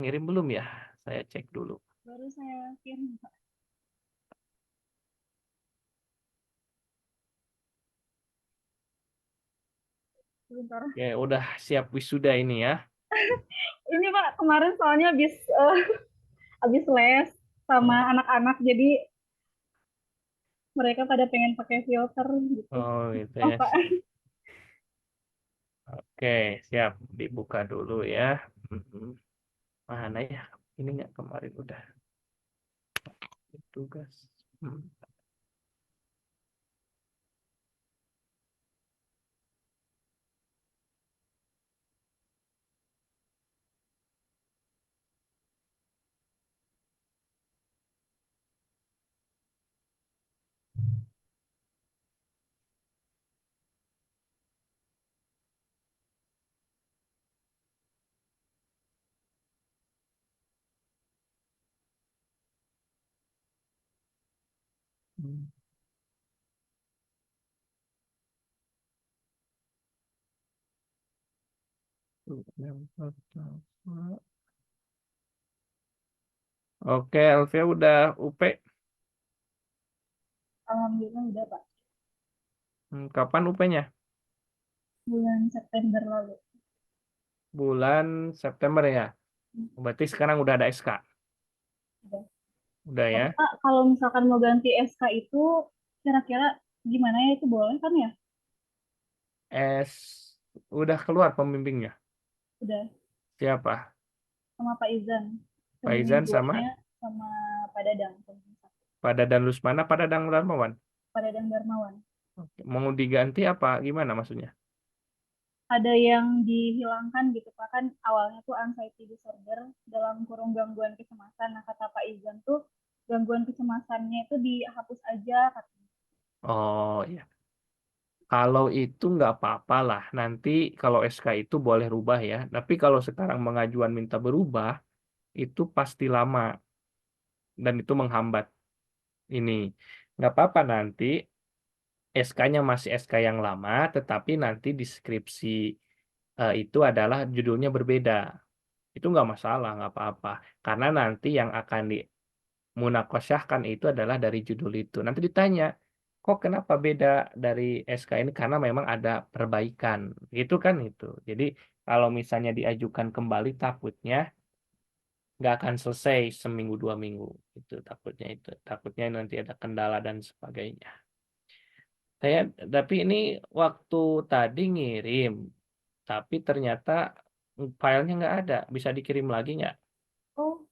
Ngirim belum ya? Saya cek dulu. Baru saya kirim, Pak. Sebentar. Oke, udah siap wisuda ini ya. Ini Pak, kemarin soalnya habis les sama Oh, anak-anak, jadi mereka pada pengen pakai filter gitu. oh gitu Oh ya. Pak, Oke, siap. Dibuka dulu ya. Mhm. Mana ya? Ini nggak kemarin udah tugas. Hmm. Hmm. Yang pertama. Oke, Elvia udah UP. alhamdulillah udah Pak. Kapan UP-nya? Bulan September lalu. Bulan September ya. Berarti sekarang udah ada SK. Udah. Udah ya. Tapi Pak, kalau misalkan mau ganti SK itu kira-kira gimana ya, itu boleh kan ya? S udah keluar pembimbingnya. Udah, Siapa? sama Pak Izan. Pak Pembimbing Izan sama duanya sama Pak Dadang. Pak Dadan Lusmana, Pak Dadang Darmawan. Pak Dadang Darmawan. Oke. Mau diganti apa? Gimana maksudnya? Ada yang dihilangkan gitu Pak, kan awalnya tuh anxiety disorder dalam kurung gangguan kecemasan. Nah kata Pak Izan tuh gangguan kecemasannya itu dihapus aja katanya. Oh ya. Kalau itu nggak apa-apa lah. Nanti kalau SK itu boleh rubah ya. Tapi kalau sekarang mengajuan minta berubah, itu pasti lama. Dan itu menghambat ini. Nggak apa-apa nanti SK-nya masih SK yang lama, tetapi nanti deskripsi itu adalah judulnya berbeda. Itu nggak masalah, nggak apa-apa. Karena nanti yang akan dimunakosyahkan itu adalah dari judul itu. Nanti ditanya, kok kenapa beda dari SK ini? Karena memang ada perbaikan. Gitu kan itu. Jadi kalau misalnya diajukan kembali takutnya nggak akan selesai seminggu 2 minggu. Itu takutnya itu. Takutnya nanti ada kendala dan sebagainya. Saya, tapi ini waktu tadi ngirim, tapi ternyata filenya nggak ada. Bisa dikirim lagi nggak? Oh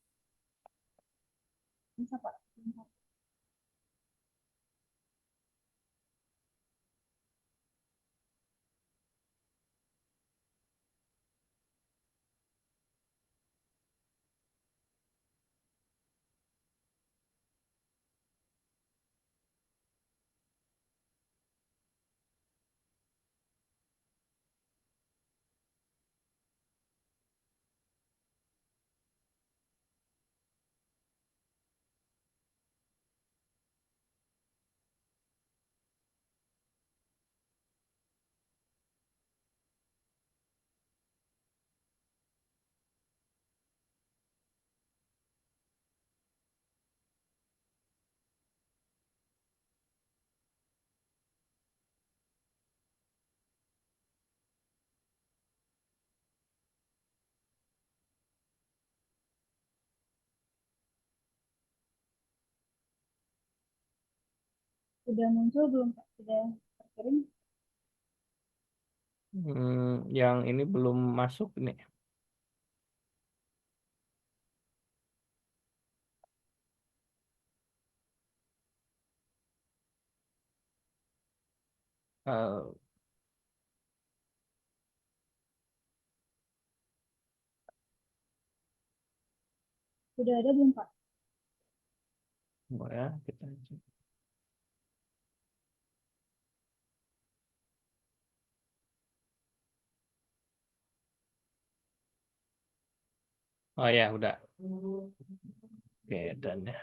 bisa Pak. Bisa. Udah muncul belum Pak? Sudah terkirim? Yang ini belum masuk nih. Eh, Sudah ada belum Pak? Boleh ya, kita cek. Oh ya, udah. Oke, dan ya.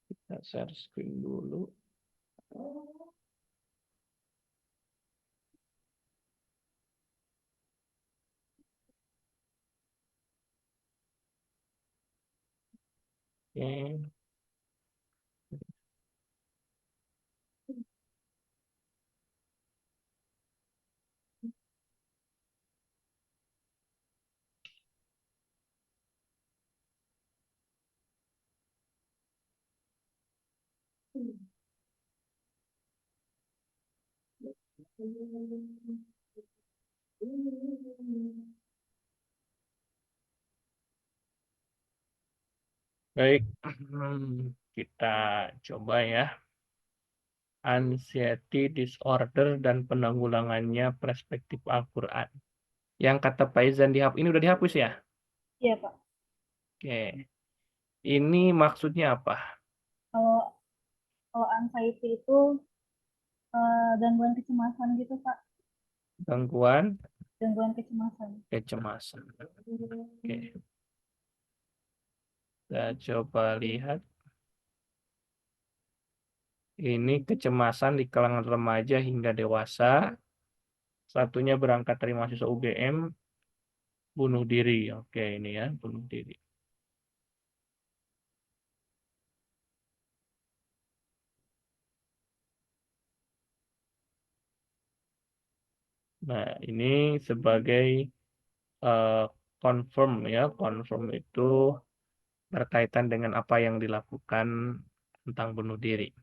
Kita share screen dulu. Oke. Baik, kita coba ya. Anxiety disorder dan penanggulangannya perspektif Al-Quran. Yang kata Pak Izan ini udah dihapus ya? Iya, Pak. Oke. Ini maksudnya apa? Kalau kalau anxiety itu gangguan kecemasan gitu, Pak. Gangguan Gangguan kecemasan. kecemasan. Oke. Kita coba lihat. Ini kecemasan di kalangan remaja hingga dewasa. Satunya berangkat dari mahasiswa UGM, bunuh diri. Oke, ini ya, bunuh diri. Nah, ini sebagai eh, confirm ya. Confirm itu berkaitan dengan apa yang dilakukan tentang bunuh diri.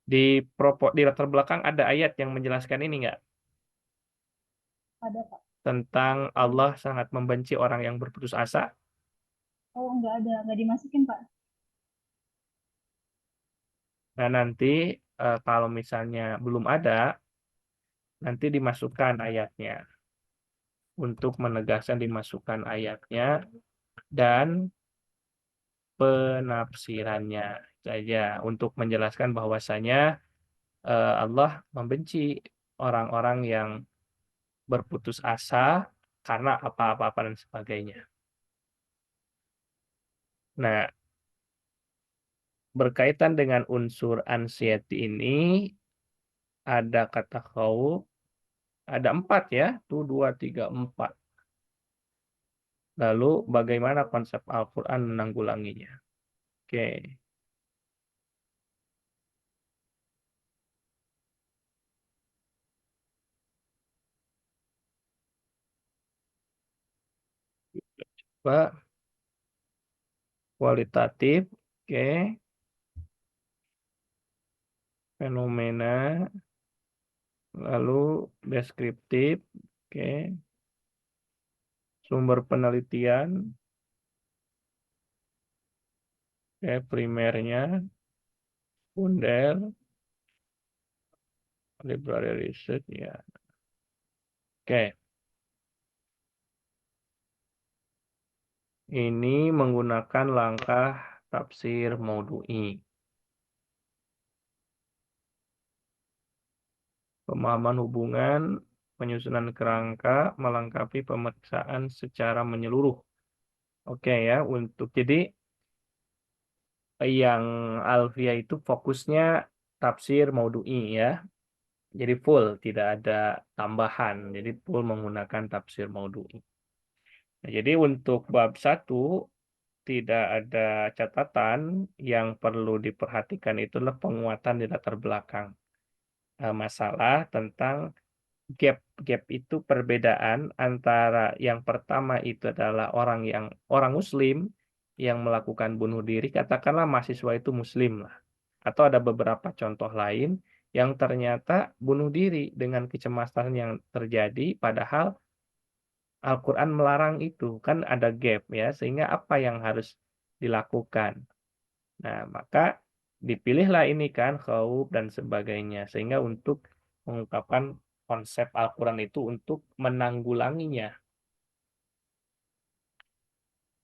Di latar belakang ada ayat yang menjelaskan ini nggak? Ada, Pak. Tentang Allah sangat membenci orang yang berputus asa. Oh, nggak ada. Nggak dimasukin, Pak. Nah, nanti kalau misalnya belum ada, nanti dimasukkan ayatnya. Untuk menegaskan dimasukkan ayatnya dan penafsirannya saja untuk menjelaskan bahwasanya Allah membenci orang-orang yang berputus asa karena apa-apa dan sebagainya. Nah, berkaitan dengan unsur anxiety ini ada kata khauf, ada 4 ya, tuh 2, 3, 4. Lalu bagaimana konsep Al-Quran menanggulanginya? Oke, Pak, kualitatif, oke, fenomena, lalu deskriptif, oke, sumber penelitian, oke, primernya, sekunder, library research, ya, oke. Ini menggunakan langkah tafsir maudhu'i. Pemahaman hubungan, penyusunan kerangka, melengkapi pemeriksaan secara menyeluruh. Oke ya, jadi yang Alfia itu fokusnya tafsir maudhu'i ya. Jadi full, tidak ada tambahan. Jadi full menggunakan tafsir maudhu'i. Nah, jadi untuk bab 1 tidak ada catatan yang perlu diperhatikan itulah penguatan di latar belakang. Masalah tentang gap itu perbedaan antara yang pertama itu adalah orang Muslim yang melakukan bunuh diri, katakanlah mahasiswa itu Muslim lah, atau ada beberapa contoh lain yang ternyata bunuh diri dengan kecemasan yang terjadi, padahal Al-Quran melarang itu, kan ada gap ya, sehingga apa yang harus dilakukan? Nah, maka dipilihlah ini kan khauf dan sebagainya sehingga untuk mengungkapkan konsep Al-Qur'an itu untuk menanggulanginya.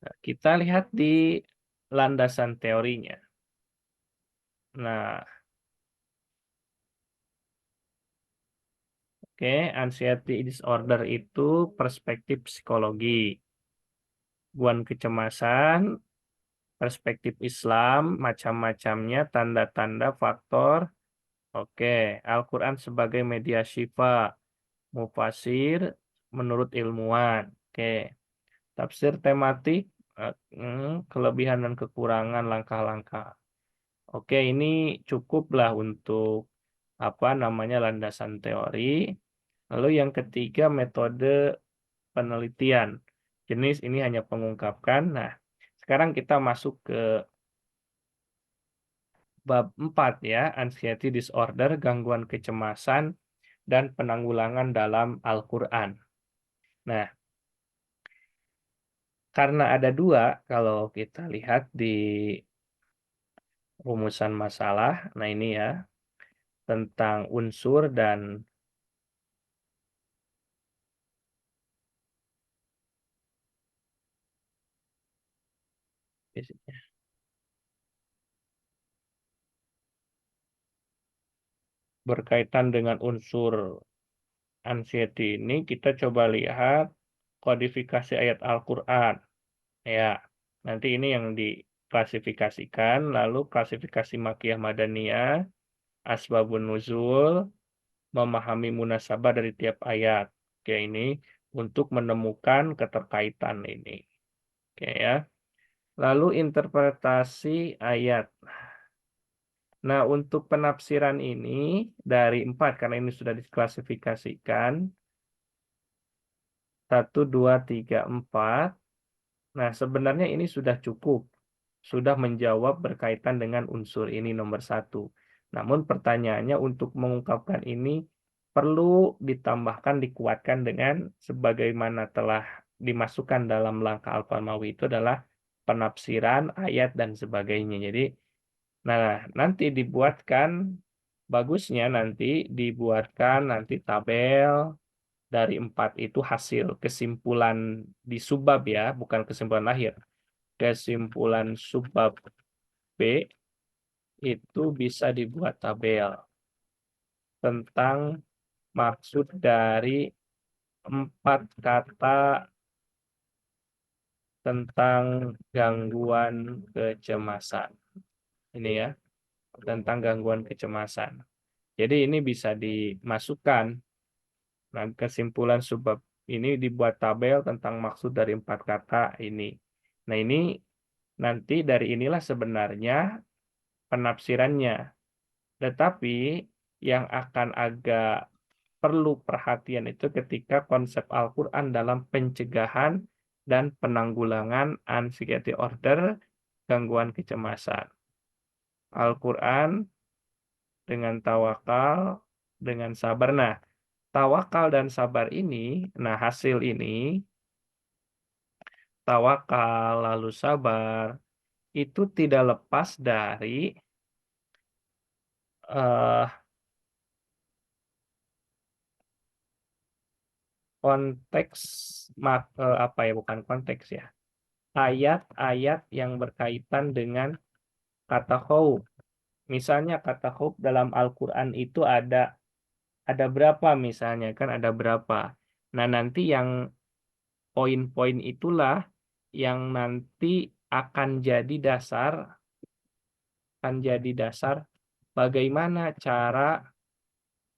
Nah, kita lihat di landasan teorinya. Nah, oke, anxiety disorder itu perspektif psikologi. gangguan kecemasan, perspektif Islam, macam-macamnya, tanda-tanda, faktor. Oke, Al-Quran sebagai media syifa, mufasir menurut ilmuwan. Oke, tafsir tematik, kelebihan dan kekurangan, langkah-langkah. Oke, ini cukuplah untuk apa namanya landasan teori. Lalu yang ketiga metode penelitian. Jenis ini hanya pengungkapkan. Nah, sekarang kita masuk ke bab 4 ya, anxiety disorder, gangguan kecemasan dan penanggulangan dalam Al-Qur'an. Nah, karena ada dua kalau kita lihat di rumusan masalah. Nah, ini ya, tentang unsur dan berkaitan dengan unsur anxiety ini kita coba lihat kodifikasi ayat Al-Qur'an. Ya, nanti ini yang diklasifikasikan, lalu klasifikasi Makkiyah Madaniyah, asbabun nuzul, memahami munasabah dari tiap ayat. Oke, ini untuk menemukan keterkaitan ini. Oke ya. Lalu interpretasi ayat. Nah, untuk penafsiran ini dari 4, karena ini sudah diklasifikasikan. 1, 2, 3, 4. Nah, sebenarnya ini sudah cukup. Sudah menjawab berkaitan dengan unsur ini nomor 1. Namun pertanyaannya untuk mengungkapkan ini perlu ditambahkan, dikuatkan dengan sebagaimana telah dimasukkan dalam langkah Al-Fahmawi itu adalah penafsiran ayat dan sebagainya. Jadi, nah nanti dibuatkan, bagusnya nanti dibuatkan nanti tabel dari 4 itu hasil kesimpulan di subbab ya, bukan kesimpulan akhir. Kesimpulan subbab B itu bisa dibuat tabel tentang maksud dari 4 kata tentang gangguan kecemasan. Ini ya, tentang gangguan kecemasan. Jadi ini bisa dimasukkan. Nah, kesimpulan subbab ini dibuat tabel tentang maksud dari 4 kata ini. Nah, ini nanti dari inilah sebenarnya penafsirannya. Tetapi yang akan agak perlu perhatian itu ketika konsep Al-Quran dalam pencegahan dan penanggulangan anxiety order, gangguan kecemasan. Al-Quran dengan tawakal, dengan sabar. Nah, tawakal dan sabar ini, nah hasil ini, tawakal lalu sabar, itu tidak lepas dari eh, konteks apa ya, bukan konteks ya, ayat-ayat yang berkaitan dengan kata khauf. Misalnya kata khauf dalam Al-Qur'an itu ada berapa misalnya kan ada berapa. Nah, nanti yang poin-poin itulah yang nanti akan jadi dasar akan jadi dasar bagaimana cara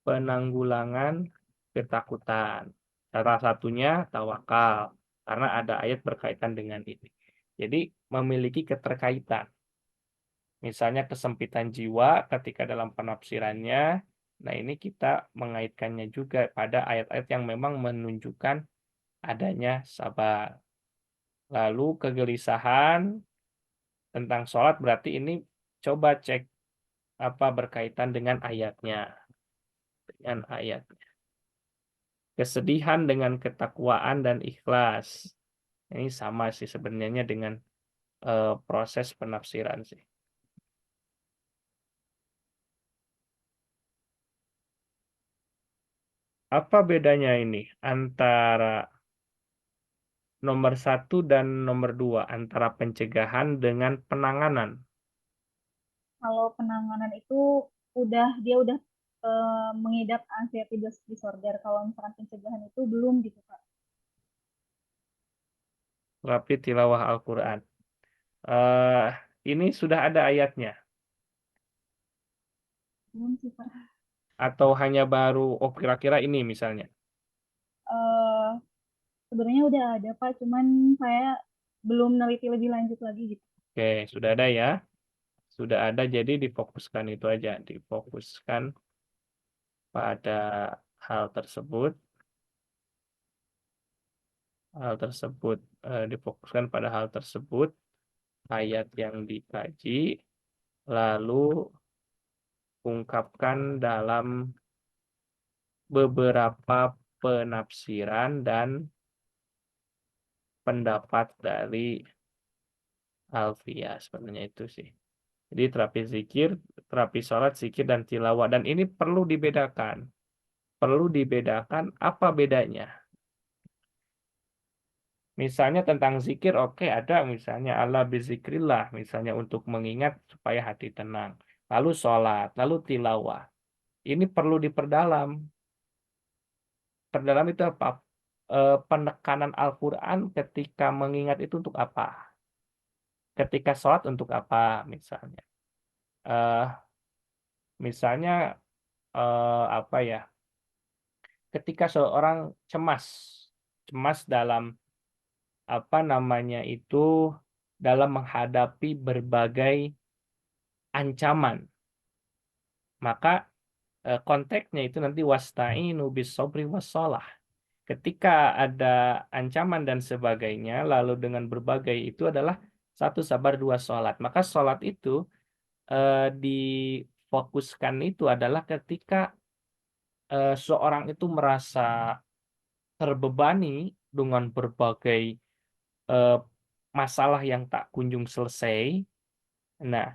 penanggulangan ketakutan. Salah satunya tawakal, karena ada ayat berkaitan dengan ini. Jadi memiliki keterkaitan. Misalnya kesempitan jiwa ketika dalam penafsirannya, nah ini kita mengaitkannya juga pada ayat-ayat yang memang menunjukkan adanya sabar. Lalu kegelisahan tentang sholat berarti ini coba cek apa berkaitan dengan ayatnya. Dengan ayat. Kesedihan dengan ketakwaan dan ikhlas. Ini sama sih sebenarnya dengan proses penafsiran sih. Apa bedanya ini antara nomor 1 dan nomor 2, antara pencegahan dengan penanganan? Kalau penanganan itu dia udah mengidap anxiety disorder. Kalau misalkan pencegahan itu belum gitu Kak. Terapi tilawah Al-Quran. eh ini sudah ada ayatnya Belum sih, Pak. atau hanya baru oh kira-kira ini misalnya. Eh, Sebenarnya udah ada, Pak, cuman saya belum neliti lebih lanjut lagi gitu. Oke, sudah ada ya. Sudah ada jadi difokuskan itu aja, difokuskan pada hal tersebut, hal tersebut difokuskan pada hal tersebut, ayat yang dikaji, lalu ungkapkan dalam beberapa penafsiran dan pendapat dari Alfiah, sebenarnya itu sih. Jadi terapi zikir, terapi sholat, zikir, dan tilawah. Dan ini perlu dibedakan. Perlu dibedakan apa bedanya. Misalnya tentang zikir, oke ada misalnya Allah bizikrillah, misalnya untuk mengingat supaya hati tenang. Lalu sholat, lalu tilawah. Ini perlu diperdalam. Perdalam itu apa? Penekanan Al-Quran ketika mengingat itu untuk apa? Ketika sholat untuk apa misalnya? Eh, Misalnya apa ya? Ketika seorang cemas, cemas dalam apa namanya itu dalam menghadapi berbagai ancaman, maka konteksnya itu nanti wasta'inu bis sabri wassalah. Ketika ada ancaman dan sebagainya, lalu dengan berbagai itu adalah satu sabar dua sholat. Maka sholat itu difokuskan itu adalah ketika seorang itu merasa terbebani dengan berbagai eh, masalah yang tak kunjung selesai. Nah,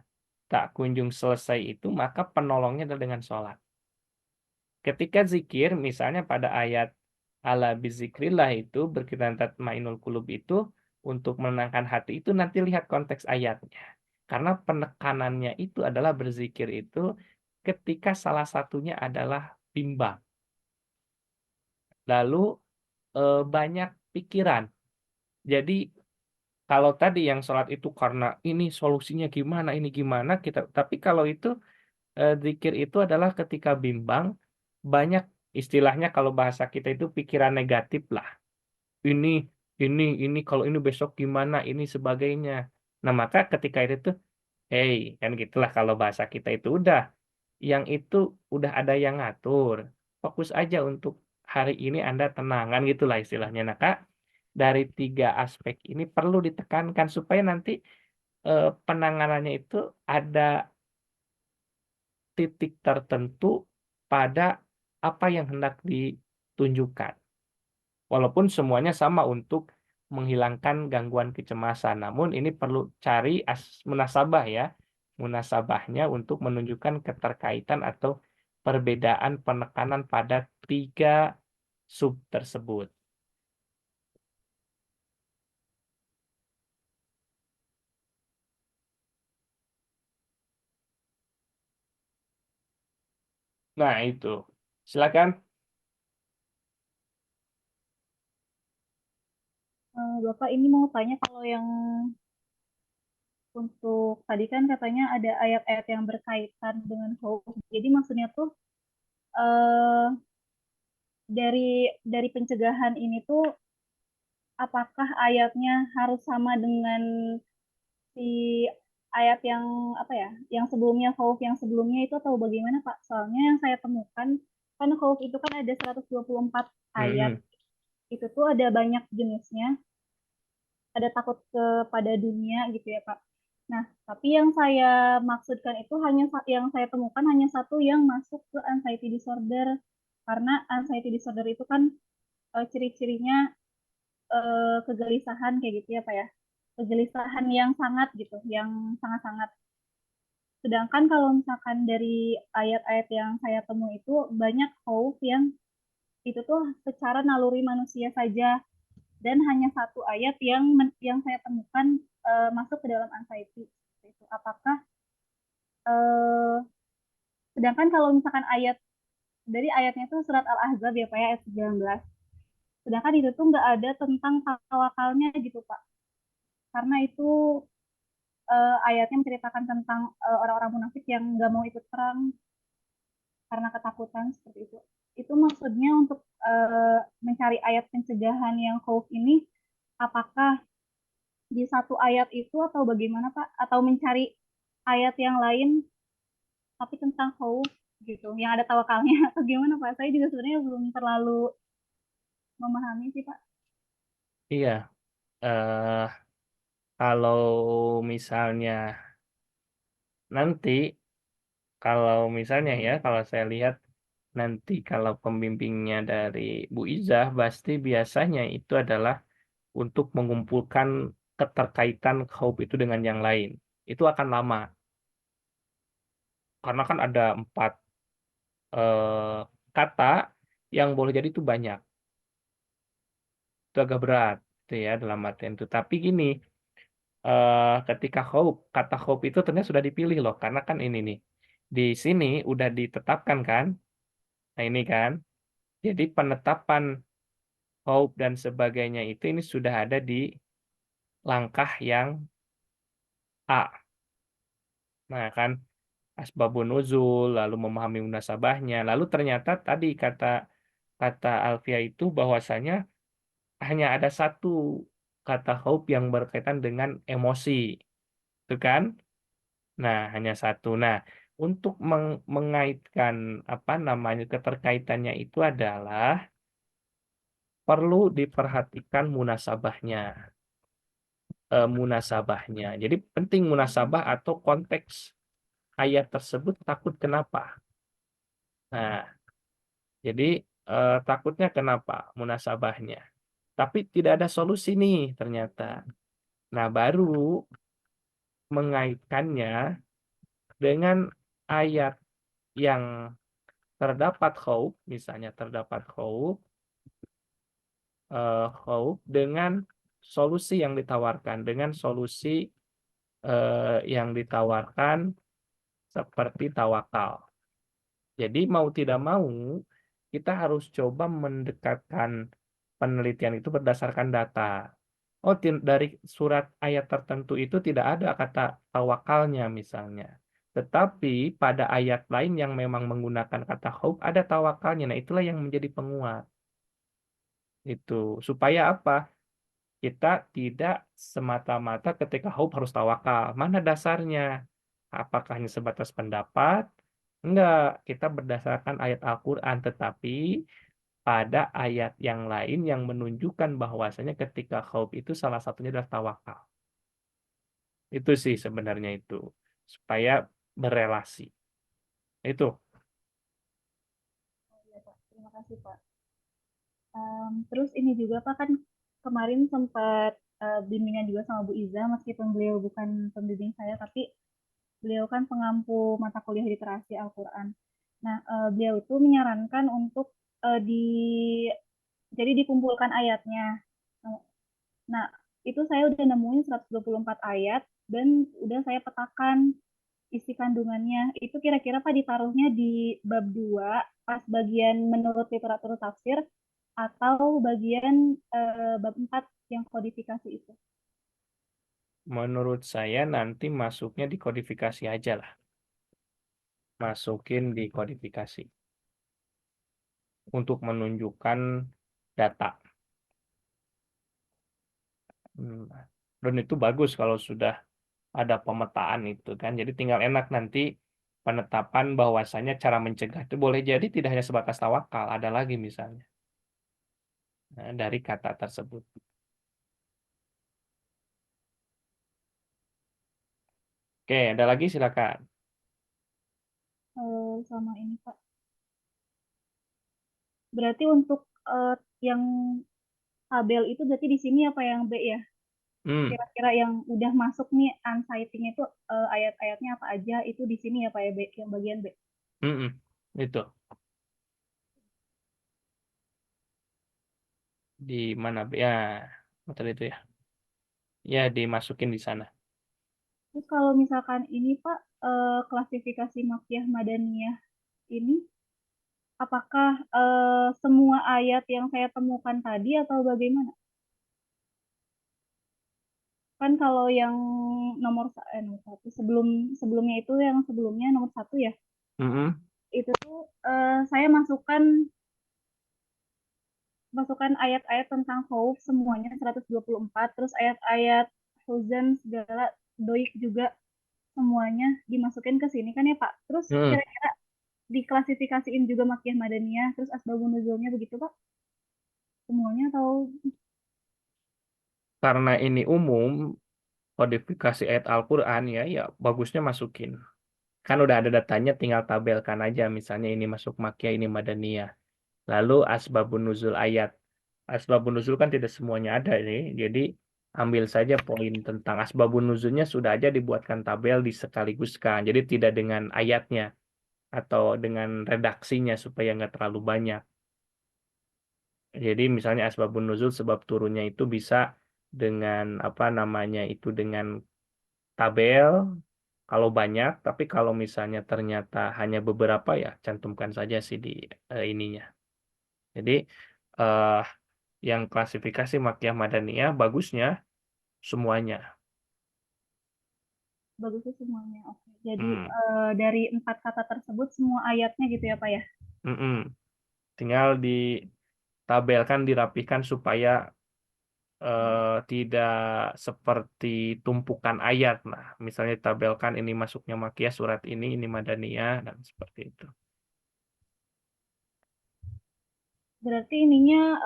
tak kunjung selesai itu maka penolongnya adalah dengan sholat. Ketika zikir, misalnya pada ayat ala bizikrillah itu berkaitan tatmainul qulub itu untuk menenangkan hati itu nanti lihat konteks ayatnya. Karena penekanannya itu adalah berzikir itu ketika salah satunya adalah bimbang. Lalu banyak pikiran. Jadi kalau tadi yang sholat itu karena ini solusinya gimana, ini gimana kita. Tapi kalau itu zikir itu adalah ketika bimbang, banyak istilahnya kalau bahasa kita itu pikiran negatif lah. Ini, ini kalau ini besok gimana, ini sebagainya. Nah maka ketika itu tuh, hey kan gitulah kalau bahasa kita itu udah, yang itu udah ada yang ngatur. Fokus aja untuk hari ini Anda tenangan gitulah istilahnya. Nah Kak, dari tiga aspek ini perlu ditekankan supaya nanti penanganannya itu ada titik tertentu pada apa yang hendak ditunjukkan. Walaupun semuanya sama untuk menghilangkan gangguan kecemasan, namun ini perlu cari munasabah ya, munasabahnya untuk menunjukkan keterkaitan atau perbedaan penekanan pada tiga sub tersebut. Nah, itu. Silakan. Bapak ini mau tanya kalau yang untuk tadi kan katanya ada ayat-ayat yang berkaitan dengan khauf. Jadi maksudnya tuh eh, dari pencegahan ini tuh apakah ayatnya harus sama dengan si ayat yang apa ya, yang sebelumnya khauf yang sebelumnya itu atau bagaimana Pak? Soalnya yang saya temukan kan khauf itu kan ada 124 ayat. Hmm. Itu tuh ada banyak jenisnya, ada takut kepada dunia gitu ya Pak. Nah, tapi yang saya maksudkan itu hanya yang saya temukan hanya satu yang masuk ke anxiety disorder. Karena anxiety disorder itu kan ciri-cirinya kegelisahan kayak gitu ya Pak ya. Kegelisahan yang sangat gitu, yang sangat-sangat. Sedangkan kalau misalkan dari ayat-ayat yang saya temui itu banyak khauf yang itu tuh secara naluri manusia saja dan hanya satu ayat yang saya temukan masuk ke dalam anxiety. Itu apakah eh, sedangkan kalau misalkan ayat dari ayatnya itu surat Al-Ahzab ya Pak ya ayat 19. Sedangkan itu tuh nggak ada tentang tawakalnya gitu Pak. karena itu ayatnya menceritakan tentang orang-orang munafik yang nggak mau ikut perang karena ketakutan seperti itu. Itu maksudnya untuk mencari ayat pencegahan yang khauf ini, apakah di satu ayat itu atau bagaimana Pak? Atau mencari ayat yang lain tapi tentang khauf gitu, yang ada tawakalnya atau gimana Pak? Saya juga sebenarnya belum terlalu memahami sih Pak. Iya, eh kalau misalnya nanti, kalau misalnya ya, kalau saya lihat nanti kalau pembimbingnya dari Bu Izah, pasti biasanya itu adalah untuk mengumpulkan keterkaitan khauf itu dengan yang lain. Itu akan lama, karena kan ada 4 kata yang boleh jadi itu banyak. Itu agak berat, gitu ya, dalam artian itu. Tapi gini, ketika khauf, kata khauf itu ternyata sudah dipilih loh, karena kan ini nih, di sini udah ditetapkan kan, nah ini kan, jadi penetapan khauf dan sebagainya itu ini sudah ada di langkah yang A. Nah kan, asbabun nuzul, lalu memahami munasabahnya, lalu ternyata tadi kata kata Alfia itu bahwasanya hanya ada satu kata khauf yang berkaitan dengan emosi, itu kan? Nah, hanya satu. Nah, untuk mengaitkan apa namanya keterkaitannya itu adalah perlu diperhatikan munasabahnya. Jadi penting munasabah atau konteks ayat tersebut takut kenapa. Nah, jadi takutnya kenapa munasabahnya. Tapi tidak ada solusi nih ternyata. Nah, baru mengaitkannya dengan ayat yang terdapat khauf, misalnya terdapat khauf dengan solusi yang ditawarkan, dengan solusi yang ditawarkan seperti tawakal. Jadi mau tidak mau kita harus coba mendekatkan penelitian itu berdasarkan data. Oh, dari surat ayat tertentu itu tidak ada kata tawakalnya misalnya. Tetapi pada ayat lain yang memang menggunakan kata khauf ada tawakalnya. Nah, itulah yang menjadi penguat. Itu supaya apa? Kita tidak semata-mata ketika khauf harus tawakal. Mana dasarnya? Apakah hanya sebatas pendapat? Enggak, kita berdasarkan ayat Al-Quran, tetapi pada ayat yang lain yang menunjukkan bahwasanya ketika khauf itu salah satunya adalah tawakal. Itu sih sebenarnya itu. Supaya berelasi. Itu. Oh, iya, Pak. Terima kasih Pak. Terus ini juga Pak kan kemarin sempat bimbingan juga sama Bu Iza, meskipun beliau bukan pembimbing saya, tapi beliau kan pengampu mata kuliah literasi Al-Quran. Nah, beliau itu menyarankan untuk di jadi dikumpulkan ayatnya. Nah, itu saya udah nemuin 124 ayat dan udah saya petakan isi kandungannya. Itu kira-kira Pak ditaruhnya di bab 2 pas bagian menurut literatur tafsir atau bagian bab 4 yang kodifikasi itu. Menurut saya nanti masuknya di kodifikasi aja lah. Masukin di kodifikasi. Untuk menunjukkan data. Hmm. Dan itu bagus kalau sudah ada pemetaan itu kan. Jadi tinggal enak nanti penetapan bahwasanya cara mencegah itu boleh jadi tidak hanya sebatas tawakal, ada lagi misalnya. Nah, dari kata tersebut. Oke, ada lagi silakan. Sama ini Pak. Berarti untuk yang tabel itu berarti di sini apa yang B ya? Hmm, Kira-kira yang udah masuk nih unsighting itu ayat-ayatnya apa aja itu di sini ya Pak ya B, yang bagian B. itu di mana ya betul itu ya. Ya dimasukin di sana. Terus kalau misalkan ini Pak klasifikasi Makkiyah Madaniyah ini apakah semua ayat yang saya temukan tadi atau bagaimana? Kan kalau yang nomor satu sebelumnya itu yang sebelumnya nomor satu ya, Mm-mm. itu tuh saya masukkan masukkan ayat-ayat tentang khauf semuanya 124, terus ayat-ayat huzan segala doik juga semuanya dimasukin ke sini kan ya Pak. Terus Mm. kira-kira diklasifikasiin juga Makkiyah Madaniyah, terus asbabun nuzulnya begitu Pak? Semuanya atau Karena ini umum, kodifikasi ayat Al-Quran ya, ya bagusnya masukin. Kan udah ada datanya, tinggal tabelkan aja. Misalnya ini masuk Makkiyah, ini Madaniyah. Lalu asbabun nuzul ayat. Asbabun nuzul kan tidak semuanya ada nih. Jadi ambil saja poin tentang asbabun nuzulnya sudah aja dibuatkan tabel disekaliguskan. Jadi tidak dengan ayatnya atau dengan redaksinya supaya nggak terlalu banyak. Jadi misalnya asbabun nuzul sebab turunnya itu bisa dengan apa namanya itu dengan tabel kalau banyak, tapi kalau misalnya ternyata hanya beberapa ya cantumkan saja sih di ininya. Jadi eh, yang klasifikasi Makkiyah Madaniyah bagusnya semuanya. bagusnya semuanya? Oke. Jadi Hmm, dari 4 kata tersebut semua ayatnya gitu ya Pak ya? mm-mm. Tinggal ditabelkan, dirapikan supaya tidak seperti tumpukan ayat. Nah, misalnya ditabelkan ini masuknya Makkiyah surat ini Madaniyah dan seperti itu. Berarti ininya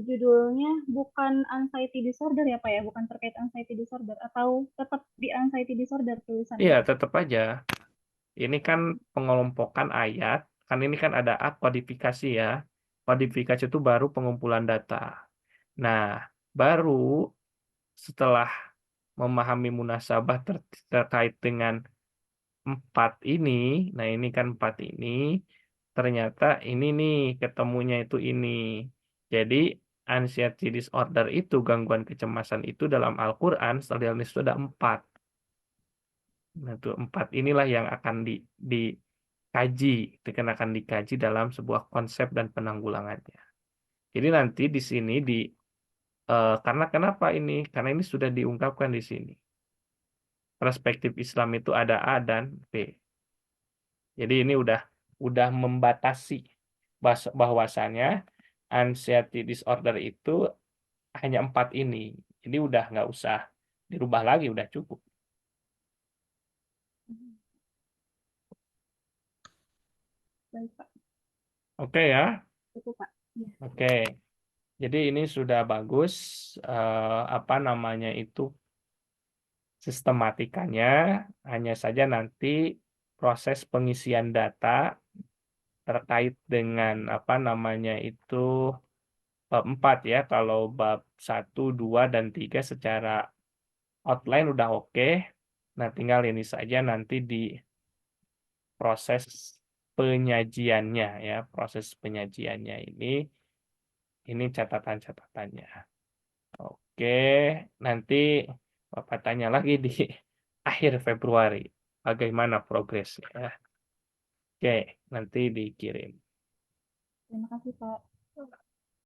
judulnya bukan anxiety disorder ya Pak ya? Bukan terkait anxiety disorder atau tetap di anxiety disorder Iya, tulisannya? tetap aja. Ini kan pengelompokan ayat, kan ini kan ada kodifikasi ya. Kodifikasi itu baru pengumpulan data. Nah, baru setelah memahami munasabah terkait dengan empat ini, nah ini kan empat ini, ternyata ini nih ketemunya itu ini. Jadi anxiety disorder itu, gangguan kecemasan itu dalam Al-Quran, setelah itu ada empat. Nah, itu empat inilah yang akan dikaji, itu kan akan dikaji dalam sebuah konsep dan penanggulangannya. Jadi nanti di sini karena kenapa ini? Karena ini sudah diungkapkan di sini. Perspektif Islam itu ada A dan B. Jadi ini udah membatasi bahwasannya anxiety disorder itu hanya empat ini. Jadi udah nggak usah dirubah lagi, udah cukup. Baik Pak, Oke ya, itu Pak. Ya. oke. Jadi ini sudah bagus apa namanya itu sistematikanya. Hanya saja nanti proses pengisian data terkait dengan apa namanya itu bab 4 ya. Kalau bab 1, 2, dan 3 secara outline udah oke. Nah, tinggal ini saja nanti di proses penyajiannya ya. Proses penyajiannya ini catatan-catatannya. Oke, nanti Bapak tanya lagi di akhir Februari bagaimana progresnya. Oke, nanti dikirim. Terima kasih Pak.